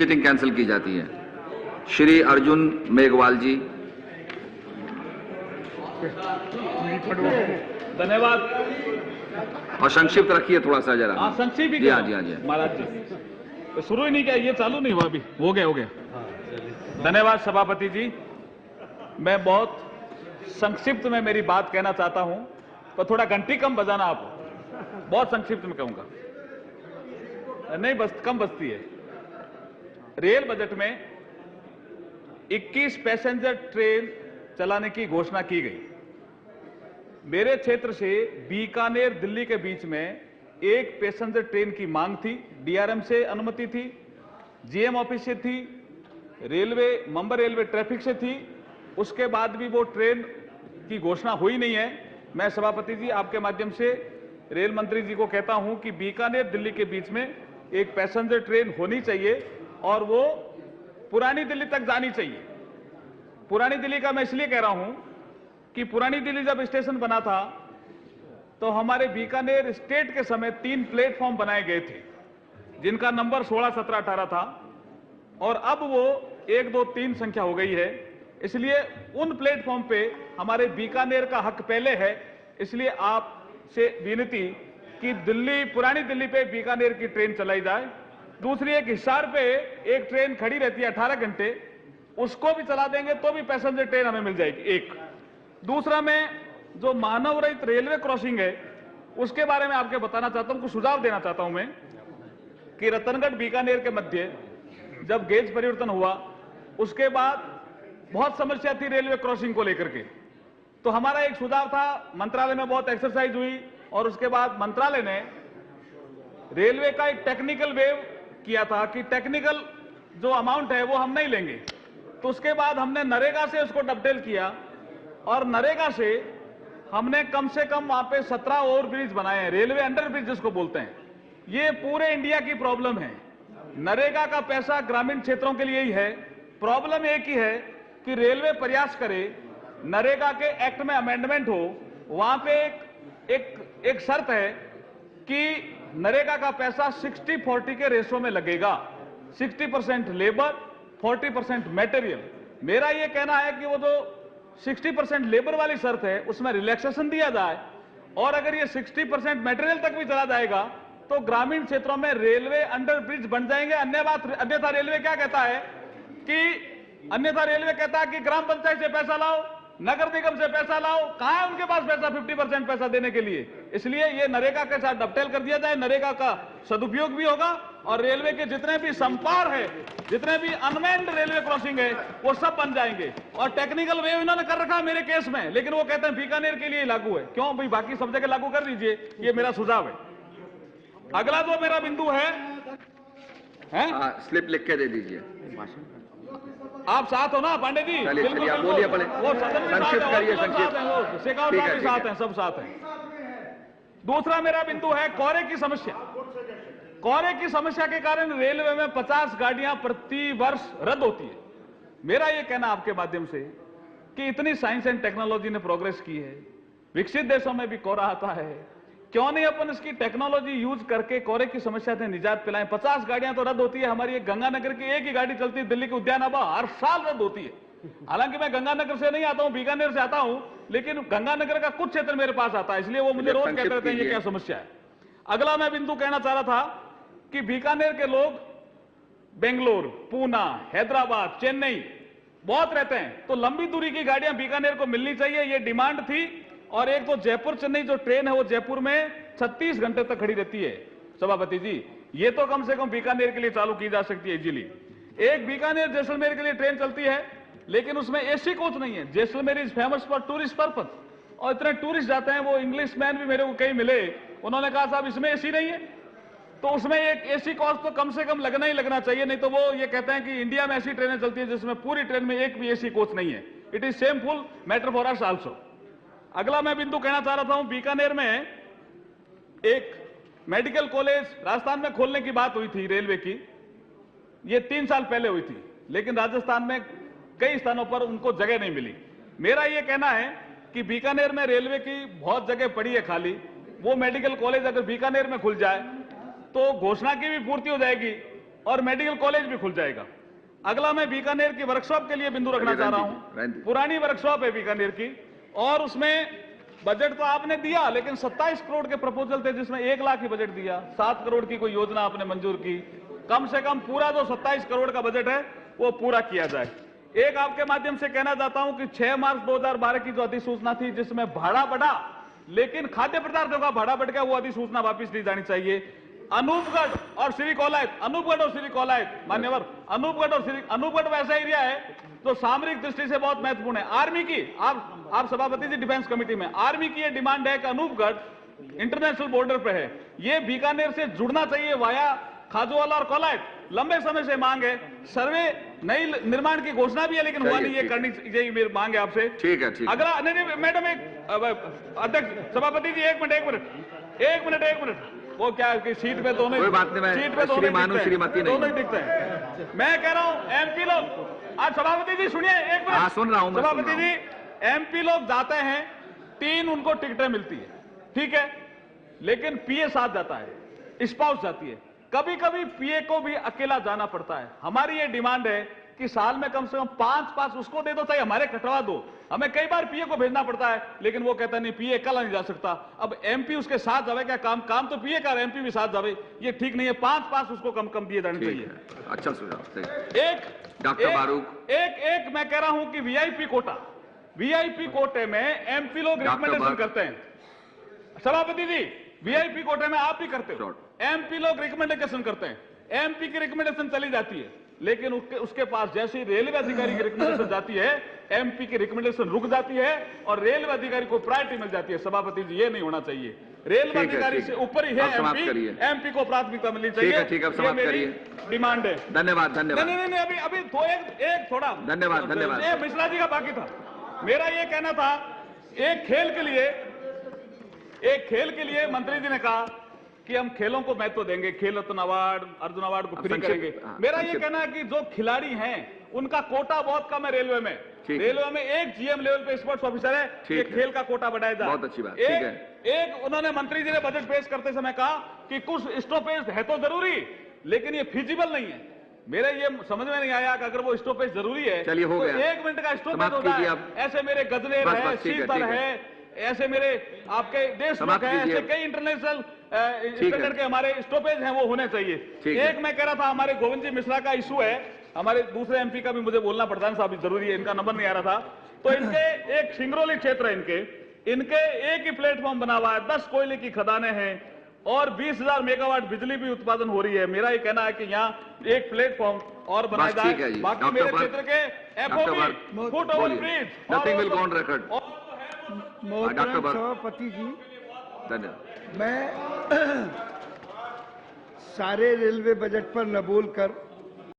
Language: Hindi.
सीटिंग कैंसिल की जाती है। श्री अर्जुन मेघवाल जी। धन्यवाद। और संक्षिप्त रखिए थोड़ा सा जरा। हाँ, संक्षिप्त जी हाँ जी हाँ जी महाराज जी, शुरू ही नहीं किया, ये चालू नहीं हुआ अभी। हो गया। धन्यवाद सभापति जी। मैं बहुत संक्षिप्त में मेरी बात कहना चाहता हूं, पर थोड़ा घंटी कम बजाना आप। बहुत संक्षिप्त में कहूंगा, नहीं बस कम बजती है। रेल बजट में 21 पैसेंजर ट्रेन चलाने की घोषणा की गई। मेरे क्षेत्र से बीकानेर दिल्ली के बीच में एक पैसेंजर ट्रेन की मांग थी, डीआरएम से अनुमति थी, जीएम ऑफिस से थी, रेलवे मुंबई रेलवे ट्रैफिक से थी। उसके बाद भी वो ट्रेन की घोषणा हुई नहीं है। मैं सभापति जी आपके माध्यम से रेल मंत्री जी को कहता हूं कि बीकानेर दिल्ली के बीच में एक पैसेंजर ट्रेन होनी चाहिए और वो पुरानी दिल्ली तक जानी चाहिए। पुरानी दिल्ली का मैं इसलिए कह रहा हूं कि पुरानी दिल्ली जब स्टेशन बना था तो हमारे बीकानेर स्टेट के समय 3 प्लेटफॉर्म बनाए गए थे, जिनका नंबर 16, 17, 18 था, और अब वो 1, 2, 3 संख्या हो गई है। इसलिए उन प्लेटफॉर्म पे हमारे बीकानेर का हक पहले है। इसलिए आपसे विनती कि दिल्ली, पुरानी दिल्ली पे बीकानेर की ट्रेन चलाई जाए। दूसरी, एक हिसार पे एक ट्रेन खड़ी रहती है 18 घंटे, उसको भी चला देंगे तो भी पैसेंजर ट्रेन हमें मिल जाएगी। एक दूसरा, मैं जो मानव रहित रेलवे क्रॉसिंग है उसके बारे में आपके बताना चाहता हूं, कुछ सुझाव देना चाहता हूं मैं कि रतनगढ़ बीकानेर के मध्य जब गेज परिवर्तन हुआ उसके बाद बहुत समस्या थी रेलवे क्रॉसिंग को लेकर के। तो हमारा एक सुझाव था, मंत्रालय में बहुत एक्सरसाइज हुई और उसके बाद मंत्रालय ने रेलवे का एक टेक्निकल वेव किया था कि टेक्निकल जो अमाउंट है वो हम नहीं लेंगे। तो उसके बाद हमने नरेगा से उसको डबटेल किया और नरेगा से हमने कम से कम वहां पे 17 ओवर ब्रिज बनाए हैं, रेलवे अंडर ब्रिज जिसको बोलते हैं। ये पूरे इंडिया की प्रॉब्लम है। नरेगा का पैसा ग्रामीण क्षेत्रों के लिए ही है। प्रॉब्लम एक ही है कि रेलवे प्रयास करे, नरेगा के एक्ट में अमेंडमेंट हो, वहां पे एक शर्त है कि नरेगा का पैसा 60-40 के रेशो में लगेगा। 60% लेबर, 40% मटेरियल। मेरा यह कहना है कि वो जो 60% लेबर वाली शर्त है उसमें रिलैक्सेशन दिया जाए, और अगर ये 60% मटेरियल तक भी चला जाएगा तो ग्रामीण क्षेत्रों में रेलवे अंडर ब्रिज बन जाएंगे। अन्यथा रेलवे क्या कहता है कि ग्राम पंचायत से पैसा लाओ, नगर निगम से पैसा लाओ। कहां है उनके पास पैसा 50% पैसा देने के लिए? इसलिए ये नरेगा के साथ डबटेल कर दिया जाए, नरेगा का सदुपयोग भी होगा और रेलवे के जितने भी संपार है, जितने भी अनमेन्ड रेलवे क्रॉसिंग है, वो सब बन जाएंगे। और टेक्निकल वेव इन्होंने कर रखा है मेरे केस में, लेकिन वो कहते हैं बीकानेर के लिए लागू है। क्यों भाई, बाकी सब जगह लागू कर दीजिए, ये मेरा सुझाव है। अगला जो मेरा बिंदु है स्लिप लिख के दे दीजिए। आप साथ हो ना पांडे जी? चलिए आप बोलिए, वो सदन में संक्षिप्त करिए, संक्षिप्त। वो शेखावत साहब भी साथ हैं, सब साथ हैं। दूसरा मेरा बिंदु है कोहरे की समस्या। कोहरे की समस्या के कारण रेलवे में 50 गाड़ियां प्रति वर्ष रद्द होती है। मेरा यह कहना आपके माध्यम से कि इतनी साइंस एंड टेक्नोलॉजी ने प्रोग्रेस की है, विकसित देशों में भी कोहरा आता है, क्यों नहीं अपन इसकी टेक्नोलॉजी यूज करके कोहरे की समस्या से निजात पिलाएं। 50 गाड़ियां तो रद्द होती है। हमारी एक गंगानगर की एक ही गाड़ी चलती है, दिल्ली के उद्यान आबा, हर साल रद्द होती है। हालांकि मैं गंगानगर से नहीं आता हूं, बीकानेर से आता हूं, लेकिन गंगानगर का कुछ क्षेत्र मेरे पास आता है, इसलिए वो मुझे रोज कहते रहते हैं ये क्या समस्या है। अगला मैं बिंदु कहना चाह रहा था कि बीकानेर के लोग बेंगलोर, पूना, हैदराबाद, चेन्नई बहुत रहते हैं, तो लंबी दूरी की गाड़ियां बीकानेर को मिलनी चाहिए, ये डिमांड थी। और एक तो जयपुर चेन्नई जो ट्रेन है वो जयपुर में 36 घंटे तक खड़ी रहती है। सभापति जी, ये तो कम से कम बीकानेर के लिए चालू की जा सकती है इजीली। एक बीकानेर जैसलमेर के लिए ट्रेन चलती है, लेकिन उसमें एसी कोच नहीं है। Jaisalmer is famous for tourist purpose, और इतने टूरिस्ट जाते हैं। वो इंग्लिश मैन भी मेरे को कहीं मिले, उन्होंने कहा साहब इसमें एसी नहीं है, तो उसमें एक एसी कोच तो कम से कम लगना ही लगना चाहिए। नहीं तो वो ये कहते हैं कि इंडिया में ऐसी ट्रेनें चलती है जिसमें पूरी ट्रेन में एक भी एसी कोच नहीं है। It is shameful matter for us also. अगला मैं बिंदु कहना चाह रहा हूं, बीकानेर में एक मेडिकल कॉलेज राजस्थान में खोलने की बात हुई थी रेलवे की, ये 3 साल पहले हुई थी, लेकिन राजस्थान में कई स्थानों पर उनको जगह नहीं मिली। मेरा यह कहना है कि बीकानेर में रेलवे की बहुत जगह पड़ी है खाली, वो मेडिकल कॉलेज अगर बीकानेर में खुल जाए तो घोषणा की भी पूर्ति हो जाएगी और मेडिकल कॉलेज भी खुल जाएगा। अगला मैं बीकानेर की वर्कशॉप के लिए बिंदु रखना चाह रहा हूं। पुरानी वर्कशॉप है बीकानेर की, और उसमें बजट तो आपने दिया, लेकिन 27 करोड़ के प्रपोजल थे जिसमें 1 लाख ही बजट दिया। 7 करोड़ की कोई योजना आपने मंजूर की। कम से कम पूरा जो 27 करोड़ का बजट है वो पूरा किया जाए। एक आपके माध्यम से कहना चाहता हूं कि 6 मार्च 2012 की जो अधिसूचना थी जिसमें भाड़ा बढ़ा, लेकिन खाद्य पदार्थों का भाड़ा बढ़ गया, वो अधिसूचना वापस ली जानी चाहिए। अनूपगढ़ और श्री कौलायत, अनूपगढ़ और श्री कौलायत, मान्यवर, अनूपगढ़ वैसा एरिया है तो सामरिक दृष्टि से बहुत महत्वपूर्ण है। आर्मी की, आप सभापति जी डिफेंस कमेटी में, आर्मी की ये डिमांड है कि अनूपगढ़ इंटरनेशनल बॉर्डर पे है, ये बीकानेर से जुड़ना चाहिए वाया खाजूवाला और कौलायत। लंबे समय से मांग है, सर्वे नई निर्माण की घोषणा भी है, लेकिन हुआ नहीं, ये करनी चाहिए, मेरी मांग है आपसे। ठीक है, ठीक। अगला, नहीं मैडम, एक अध्यक्ष सभापति जी, एक मिनट, वो क्या कि सीट पे दोनों, कोई बात नहीं, सीट पे दोनों श्रीमती दोनों ही दिखते हैं। मैं कह रहा हूं एमपी लोग, आज सभापति जी सुनिए, एक मिनट, सुन रहा हूं सभापति जी, एमपी लोग जाते हैं, 3 उनको टिकटें मिलती है, ठीक है, लेकिन पीए साथ जाता है, स्पाउस जाती है, कभी कभी पीए को भी अकेला जाना पड़ता है। हमारी ये डिमांड है कि साल में कम से कम 5 पास उसको दे दो, चाहे हमारे कटवा दो। हमें कई बार पीए को भेजना पड़ता है, लेकिन वो कहता नहीं, पीए अकेला नहीं जा सकता। अब एमपी उसके साथ जावे क्या? काम तो पीए का, एमपी भी साथ जावे, ये ठीक नहीं है। 5 पास उसको कम दिए जाने चाहिए। अच्छा सुझाव। एक डॉक्टर फारूक, एक मैं कह रहा हूं कि वीआईपी कोटे में एमपी लोग रिकमेंडेशन करते हैं। सभापति जी, वीआईपी कोटे में आप भी करते हो, एमपी लोग रिकमेंडेशन करते हैं, एमपी की रिकमेंडेशन चली जाती है, लेकिन उसके पास जैसे ही रेलवे अधिकारी की रिकमेंडेशन जाती है, एमपी की रिकमेंडेशन रुक जाती है और रेलवे अधिकारी को प्रायोरिटी मिल जाती है। सभापति जी, ये नहीं होना चाहिए। रेलवे अधिकारी से ऊपर ही है एमपी को प्राथमिकता मिलनी चाहिए। ठीक है, अब समाप्त करिए। डिमांड है। धन्यवाद। नहीं, अभी तो एक थोड़ा धन्यवाद। मिश्रा जी का बाकी था। मेरा ये कहना था, एक खेल के लिए मंत्री जी ने कहा कि हम खेलों को महत्व देंगे, खेल रत्न अवार्ड, अर्जुन अवार्ड को फ्री करेंगे। मेरा ये कहना है कि जो खिलाड़ी हैं उनका कोटा बहुत कम है रेलवे में। रेलवे में एक जीएम लेवल पे स्पोर्ट्स ऑफिसर है, ये खेल का कोटा बढ़ाया जाए। बहुत अच्छी बात। एक उन्होंने मंत्री जी ने बजट पेश करते समय कहा कि कुछ स्टॉपेज है तो जरूरी, लेकिन ये फिजिबल नहीं है। मेरे ये समझ में नहीं आया कि अगर वो स्टॉपेज जरूरी है, चलिए हो गया, 1 मिनट का स्टॉपेज हो जाए। ऐसे मेरे गजनेर है, शीतल है, ऐसे मेरे आपके देश में ऐसे कई इंटरनेशनल स्टैंडर्ड के हमारे स्टॉपेज हैं, वो होने चाहिए। एक मैं कह रहा था, हमारे गोविंद जी मिश्रा का इशू है, हमारे दूसरे एमपी का भी मुझे बोलना पड़ता है साहब, जरूरी है, इनका नंबर नहीं आ रहा था। तो इनके एक सिंगरौली क्षेत्र है, इनके एक ही प्लेटफॉर्म बना हुआ है, 10 कोयले की खदानें हैं और 20,000 मेगावाट बिजली भी उत्पादन हो रही है। मेरा ये कहना है कि यहाँ एक प्लेटफॉर्म और बनाया जाए। बाकी मेरे क्षेत्र के FOB, foot over bridge, nothing will go on record. मोहतरम सभापति जी, धन्यवाद। मैं सारे रेलवे बजट पर न बोलकर